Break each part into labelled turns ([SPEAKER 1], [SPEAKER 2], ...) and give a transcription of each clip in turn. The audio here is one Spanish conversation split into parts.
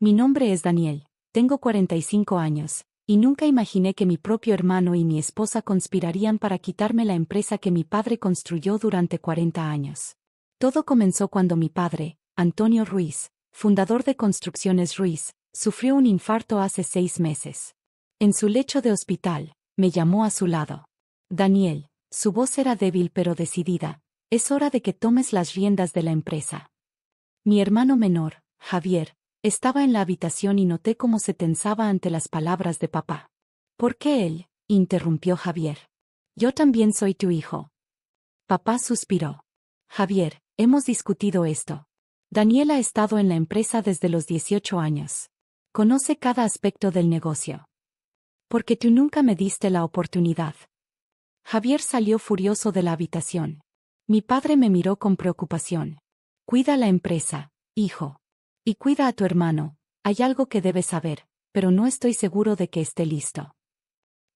[SPEAKER 1] Mi nombre es Daniel, tengo 45 años, y nunca imaginé que mi propio hermano y mi esposa conspirarían para quitarme la empresa que mi padre construyó durante 40 años. Todo comenzó cuando mi padre, Antonio Ruiz, fundador de Construcciones Ruiz, sufrió un infarto hace 6 meses. En su lecho de hospital, me llamó a su lado. Daniel, su voz era débil pero decidida, es hora de que tomes las riendas de la empresa. Mi hermano menor, Javier, estaba en la habitación y noté cómo se tensaba ante las palabras de papá. ¿Por qué él?, interrumpió Javier. Yo también soy tu hijo. Papá suspiró. Javier, hemos discutido esto. Daniel ha estado en la empresa desde los 18 años. Conoce cada aspecto del negocio. Porque tú nunca me diste la oportunidad. Javier salió furioso de la habitación. Mi padre me miró con preocupación. Cuida la empresa, hijo. Y cuida a tu hermano, hay algo que debes saber, pero no estoy seguro de que esté listo.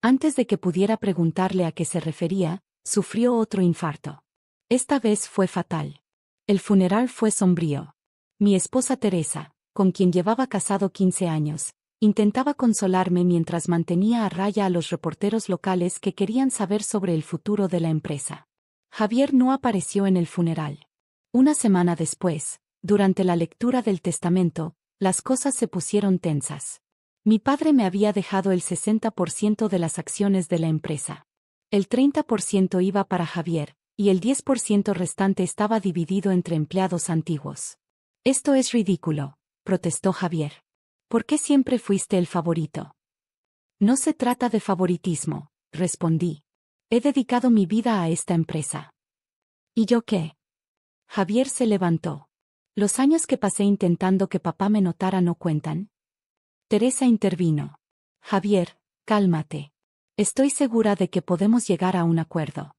[SPEAKER 1] Antes de que pudiera preguntarle a qué se refería, sufrió otro infarto. Esta vez fue fatal. El funeral fue sombrío. Mi esposa Teresa, con quien llevaba casado 15 años, intentaba consolarme mientras mantenía a raya a los reporteros locales que querían saber sobre el futuro de la empresa. Javier no apareció en el funeral. Una semana después, durante la lectura del testamento, las cosas se pusieron tensas. Mi padre me había dejado el 60% de las acciones de la empresa. El 30% iba para Javier, y el 10% restante estaba dividido entre empleados antiguos. Esto es ridículo, protestó Javier. ¿Por qué siempre fuiste el favorito? No se trata de favoritismo, respondí. He dedicado mi vida a esta empresa. ¿Y yo qué? Javier se levantó. ¿Los años que pasé intentando que papá me notara no cuentan? Teresa intervino. Javier, cálmate. Estoy segura de que podemos llegar a un acuerdo.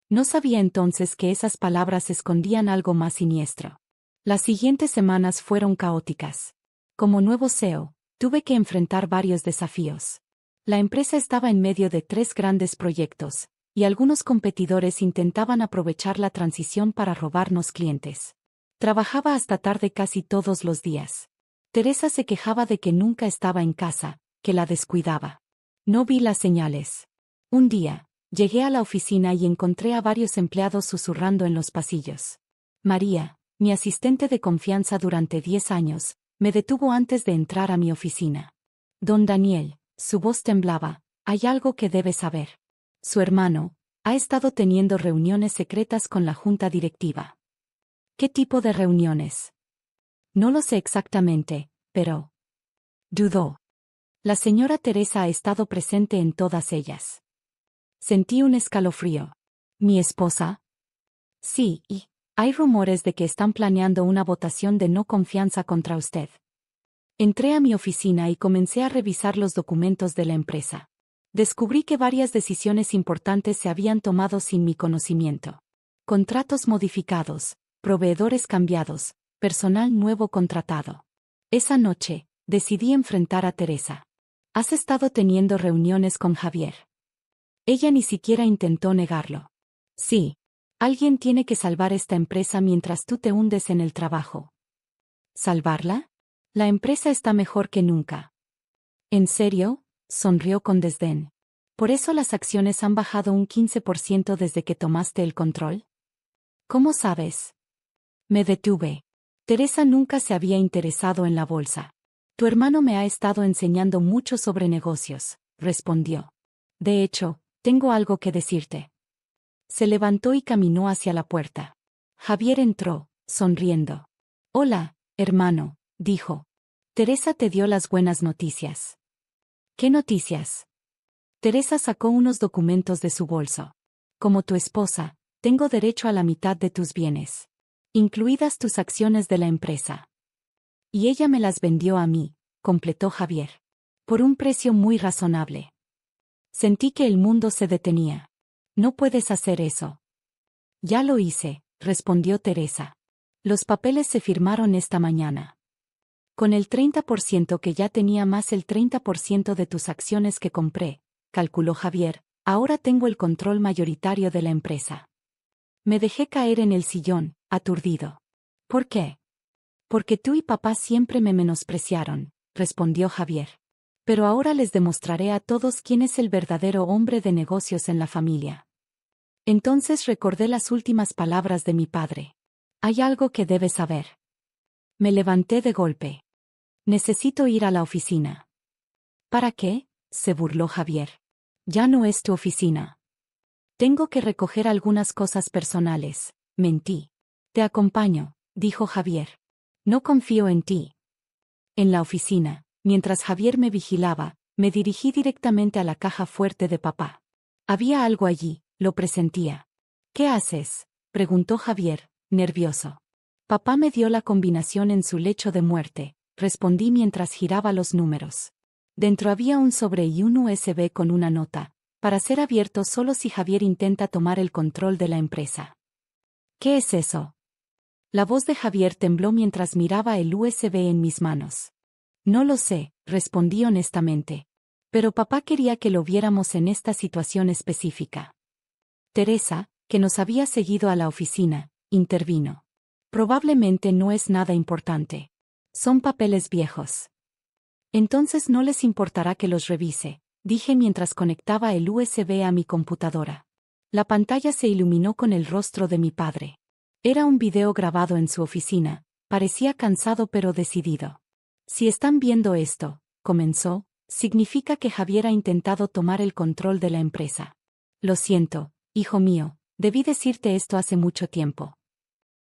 [SPEAKER 1] No sabía entonces que esas palabras escondían algo más siniestro. Las siguientes semanas fueron caóticas. Como nuevo CEO, tuve que enfrentar varios desafíos. La empresa estaba en medio de 3 grandes proyectos, y algunos competidores intentaban aprovechar la transición para robarnos clientes. Trabajaba hasta tarde casi todos los días. Teresa se quejaba de que nunca estaba en casa, que la descuidaba. No vi las señales. Un día, llegué a la oficina y encontré a varios empleados susurrando en los pasillos. María, mi asistente de confianza durante 10 años, me detuvo antes de entrar a mi oficina. Don Daniel, su voz temblaba, hay algo que debe saber. Su hermano ha estado teniendo reuniones secretas con la junta directiva. ¿Qué tipo de reuniones? No lo sé exactamente, pero... dudó. La señora Teresa ha estado presente en todas ellas. Sentí un escalofrío. ¿Mi esposa? Sí, y hay rumores de que están planeando una votación de no confianza contra usted. Entré a mi oficina y comencé a revisar los documentos de la empresa. Descubrí que varias decisiones importantes se habían tomado sin mi conocimiento. Contratos modificados, proveedores cambiados, personal nuevo contratado. Esa noche, decidí enfrentar a Teresa. ¿Has estado teniendo reuniones con Javier? Ella ni siquiera intentó negarlo. Sí. Alguien tiene que salvar esta empresa mientras tú te hundes en el trabajo. ¿Salvarla? La empresa está mejor que nunca. ¿En serio?, sonrió con desdén. ¿Por eso las acciones han bajado un 15% desde que tomaste el control? ¿Cómo sabes? Me detuve. Teresa nunca se había interesado en la bolsa. Tu hermano me ha estado enseñando mucho sobre negocios, respondió. De hecho, tengo algo que decirte. Se levantó y caminó hacia la puerta. Javier entró, sonriendo. Hola, hermano, dijo. Teresa te dio las buenas noticias. ¿Qué noticias? Teresa sacó unos documentos de su bolso. Como tu esposa, tengo derecho a la mitad de tus bienes, incluidas tus acciones de la empresa. Y ella me las vendió a mí, completó Javier. Por un precio muy razonable. Sentí que el mundo se detenía. No puedes hacer eso. Ya lo hice, respondió Teresa. Los papeles se firmaron esta mañana. Con el 30% que ya tenía más el 30% de tus acciones que compré, calculó Javier, ahora tengo el control mayoritario de la empresa. Me dejé caer en el sillón, aturdido. ¿Por qué? Porque tú y papá siempre me menospreciaron, respondió Javier. Pero ahora les demostraré a todos quién es el verdadero hombre de negocios en la familia. Entonces recordé las últimas palabras de mi padre. Hay algo que debes saber. Me levanté de golpe. Necesito ir a la oficina. ¿Para qué?, se burló Javier. Ya no es tu oficina. Tengo que recoger algunas cosas personales, mentí. Te acompaño, dijo Javier. No confío en ti. En la oficina, mientras Javier me vigilaba, me dirigí directamente a la caja fuerte de papá. Había algo allí, lo presentía. ¿Qué haces?, preguntó Javier, nervioso. Papá me dio la combinación en su lecho de muerte, respondí mientras giraba los números. Dentro había un sobre y un USB con una nota, para ser abierto solo si Javier intenta tomar el control de la empresa. ¿Qué es eso? La voz de Javier tembló mientras miraba el USB en mis manos. No lo sé, respondí honestamente. Pero papá quería que lo viéramos en esta situación específica. Teresa, que nos había seguido a la oficina, intervino. Probablemente no es nada importante. Son papeles viejos. Entonces no les importará que los revise, dije mientras conectaba el USB a mi computadora. La pantalla se iluminó con el rostro de mi padre. Era un video grabado en su oficina, parecía cansado pero decidido. Si están viendo esto, comenzó, significa que Javier ha intentado tomar el control de la empresa. Lo siento, hijo mío, debí decirte esto hace mucho tiempo.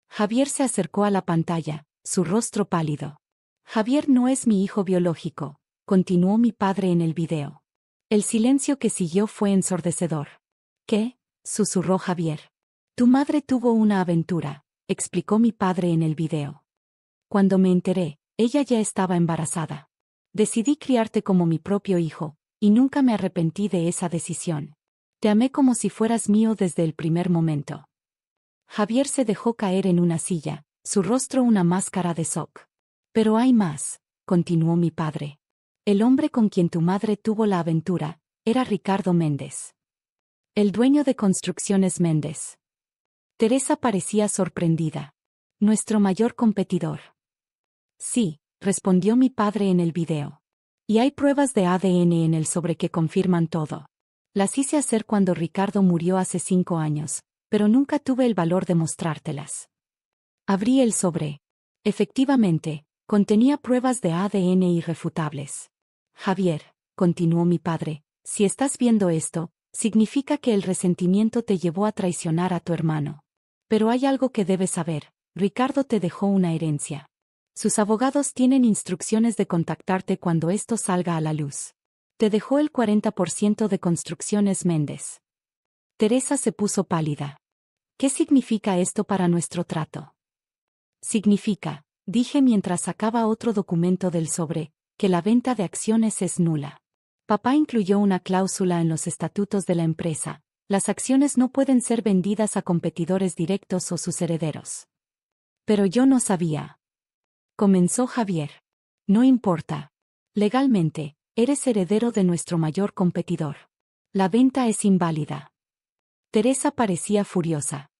[SPEAKER 1] Javier se acercó a la pantalla, su rostro pálido. Javier no es mi hijo biológico, continuó mi padre en el video. El silencio que siguió fue ensordecedor. ¿Qué?, susurró Javier. Tu madre tuvo una aventura, explicó mi padre en el video. Cuando me enteré, ella ya estaba embarazada. Decidí criarte como mi propio hijo, y nunca me arrepentí de esa decisión. Te amé como si fueras mío desde el primer momento. Javier se dejó caer en una silla, su rostro una máscara de shock. Pero hay más, continuó mi padre. El hombre con quien tu madre tuvo la aventura, era Ricardo Méndez. El dueño de Construcciones Méndez. Teresa parecía sorprendida. Nuestro mayor competidor. Sí, respondió mi padre en el video. Y hay pruebas de ADN en el sobre que confirman todo. Las hice hacer cuando Ricardo murió hace 5 años, pero nunca tuve el valor de mostrártelas. Abrí el sobre. Efectivamente, contenía pruebas de ADN irrefutables. Javier, continuó mi padre, si estás viendo esto, significa que el resentimiento te llevó a traicionar a tu hermano. Pero hay algo que debes saber, Ricardo te dejó una herencia. Sus abogados tienen instrucciones de contactarte cuando esto salga a la luz. Te dejó el 40% de Construcciones Méndez. Teresa se puso pálida. ¿Qué significa esto para nuestro trato? Significa, dije mientras sacaba otro documento del sobre, que la venta de acciones es nula. Papá incluyó una cláusula en los estatutos de la empresa. Las acciones no pueden ser vendidas a competidores directos o sus herederos. Pero yo no sabía. Comenzó Javier. No importa. Legalmente, eres heredero de nuestro mayor competidor. La venta es inválida. Teresa parecía furiosa.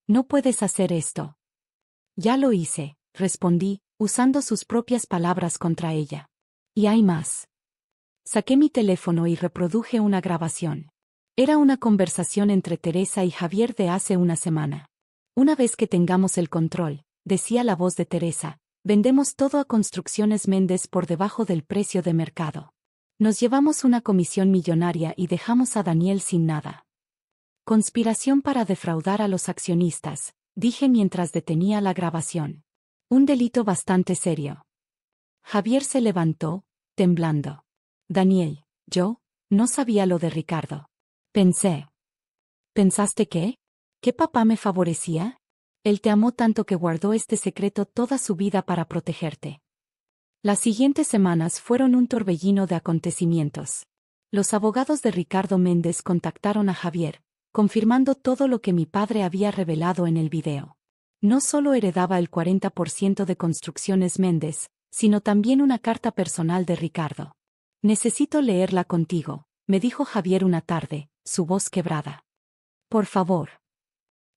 [SPEAKER 1] No puedes hacer esto. Ya lo hice, respondí, usando sus propias palabras contra ella. Y hay más. Saqué mi teléfono y reproduje una grabación. Era una conversación entre Teresa y Javier de hace una semana. Una vez que tengamos el control, decía la voz de Teresa, vendemos todo a Construcciones Méndez por debajo del precio de mercado. Nos llevamos una comisión millonaria y dejamos a Daniel sin nada. Conspiración para defraudar a los accionistas, dije mientras detenía la grabación. Un delito bastante serio. Javier se levantó, temblando. Daniel, yo, no sabía lo de Ricardo. Pensé. ¿Pensaste qué? ¿Que papá me favorecía? Él te amó tanto que guardó este secreto toda su vida para protegerte. Las siguientes semanas fueron un torbellino de acontecimientos. Los abogados de Ricardo Méndez contactaron a Javier, confirmando todo lo que mi padre había revelado en el video. No solo heredaba el 40% de Construcciones Méndez, sino también una carta personal de Ricardo. Necesito leerla contigo, me dijo Javier una tarde, su voz quebrada. Por favor.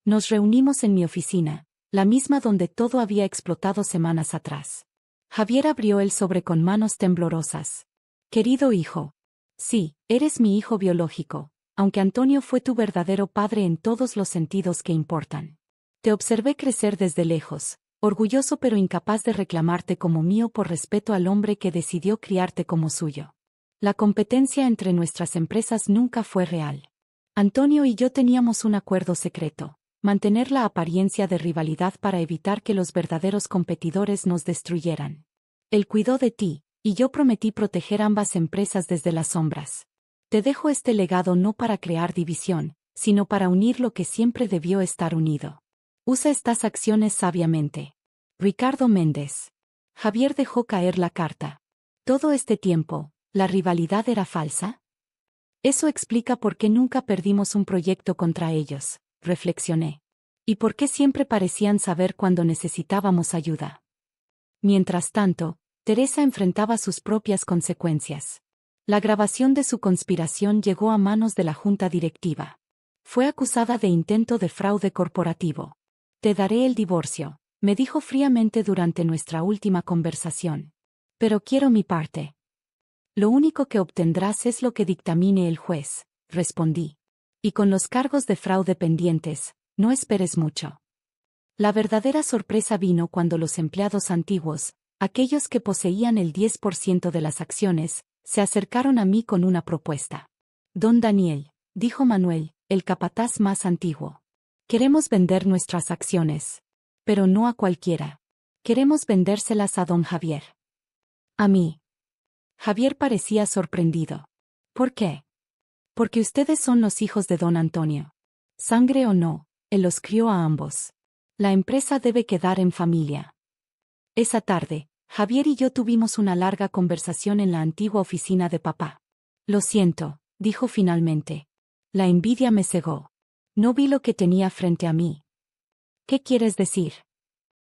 [SPEAKER 1] Nos reunimos en mi oficina, La misma donde todo había explotado semanas atrás. Javier abrió el sobre con manos temblorosas. Querido hijo. Sí, eres mi hijo biológico, aunque Antonio fue tu verdadero padre en todos los sentidos que importan. Te observé crecer desde lejos, orgulloso pero incapaz de reclamarte como mío por respeto al hombre que decidió criarte como suyo. La competencia entre nuestras empresas nunca fue real. Antonio y yo teníamos un acuerdo secreto: mantener la apariencia de rivalidad para evitar que los verdaderos competidores nos destruyeran. Él cuidó de ti, y yo prometí proteger ambas empresas desde las sombras. Te dejo este legado no para crear división, sino para unir lo que siempre debió estar unido. Usa estas acciones sabiamente. Ricardo Méndez. Javier dejó caer la carta. Todo este tiempo, ¿la rivalidad era falsa? Eso explica por qué nunca perdimos un proyecto contra ellos, reflexioné. ¿Y por qué siempre parecían saber cuando necesitábamos ayuda? Mientras tanto, Teresa enfrentaba sus propias consecuencias. La grabación de su conspiración llegó a manos de la junta directiva. Fue acusada de intento de fraude corporativo. Te daré el divorcio, me dijo fríamente durante nuestra última conversación. Pero quiero mi parte. Lo único que obtendrás es lo que dictamine el juez, respondí. Y con los cargos de fraude pendientes, no esperes mucho. La verdadera sorpresa vino cuando los empleados antiguos, aquellos que poseían el 10% de las acciones, se acercaron a mí con una propuesta. Don Daniel, dijo Manuel, el capataz más antiguo. Queremos vender nuestras acciones. Pero no a cualquiera. Queremos vendérselas a don Javier. A mí. Javier parecía sorprendido. ¿Por qué? Porque ustedes son los hijos de don Antonio. Sangre o no, él los crió a ambos. La empresa debe quedar en familia. Esa tarde, Javier y yo tuvimos una larga conversación en la antigua oficina de papá. Lo siento, dijo finalmente. La envidia me cegó. No vi lo que tenía frente a mí. ¿Qué quieres decir?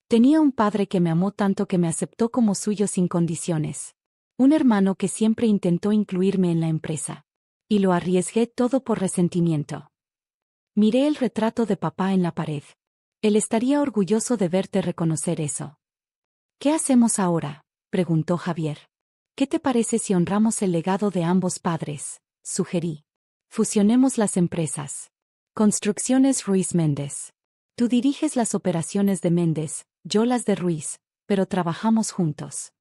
[SPEAKER 1] Tenía un padre que me amó tanto que me aceptó como suyo sin condiciones. Un hermano que siempre intentó incluirme en la empresa. Y lo arriesgué todo por resentimiento. Miré el retrato de papá en la pared. Él estaría orgulloso de verte reconocer eso. ¿Qué hacemos ahora?, preguntó Javier. ¿Qué te parece si honramos el legado de ambos padres?, sugerí. Fusionemos las empresas. Construcciones Ruiz Méndez. Tú diriges las operaciones de Méndez, yo las de Ruiz, pero trabajamos juntos.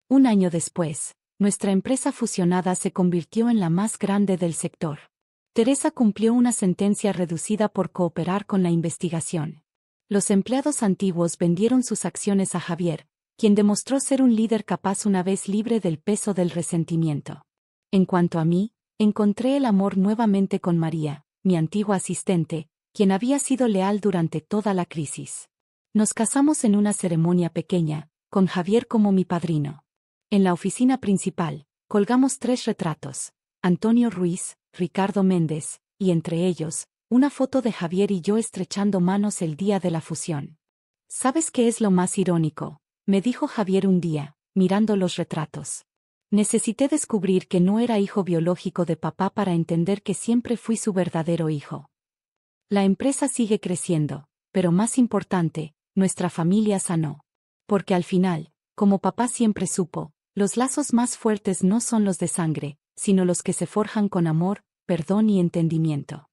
[SPEAKER 1] Un año después, nuestra empresa fusionada se convirtió en la más grande del sector. Teresa cumplió una sentencia reducida por cooperar con la investigación. Los empleados antiguos vendieron sus acciones a Javier, quien demostró ser un líder capaz una vez libre del peso del resentimiento. En cuanto a mí, encontré el amor nuevamente con María, mi antigua asistente, quien había sido leal durante toda la crisis. Nos casamos en una ceremonia pequeña, con Javier como mi padrino. En la oficina principal, colgamos 3 retratos: Antonio Ruiz, Ricardo Méndez, y entre ellos, una foto de Javier y yo estrechando manos el día de la fusión. ¿Sabes qué es lo más irónico?, me dijo Javier un día, mirando los retratos. Necesité descubrir que no era hijo biológico de papá para entender que siempre fui su verdadero hijo. La empresa sigue creciendo, pero más importante, nuestra familia sanó. Porque al final, como papá siempre supo, los lazos más fuertes no son los de sangre, sino los que se forjan con amor, perdón y entendimiento.